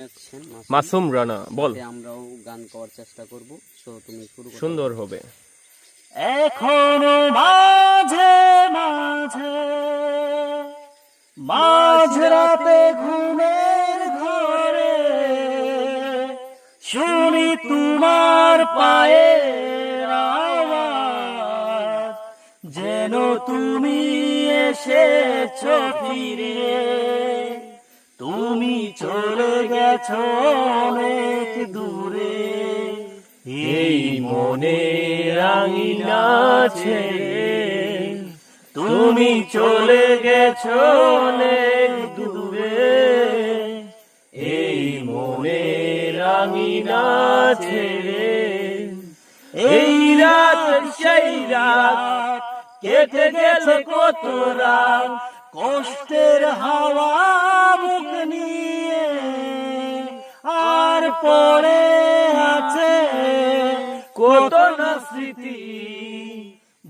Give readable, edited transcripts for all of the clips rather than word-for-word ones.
আছেন মাসুম রানা, বল। আমরাও গান করার চেষ্টা করব। সো তুমি শুরু করো। সুন্দর হবে। এখনো মাঝে মাঝে মাঝরাতে ঘুমের ঘরে শুনি তোমার পায়ের আওয়াজ, যেন তুমি এসেছো ফিরে। তুমি চলে গেছো অনেক দূরে, এই মনে রাঙিনা ছেড়ে তুমি চলে গেছো অনেক দূরে। এই মনে রাঙিনা ছেড়ে এই রাত সেই রাত কেটে গেছে কত রাত, কষ্টের হাওয়া মুখ নিয়ে আর পড়ে আছে কত না স্মৃতি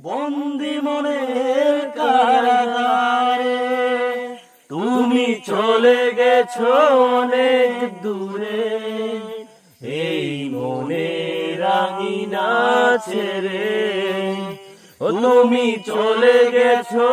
বন্দি মনের কারাগারে। তুমি চলে গেছো অনেক দূরে, এই মনে রাঙিনা ছেড়ে তুমি চলে গেছো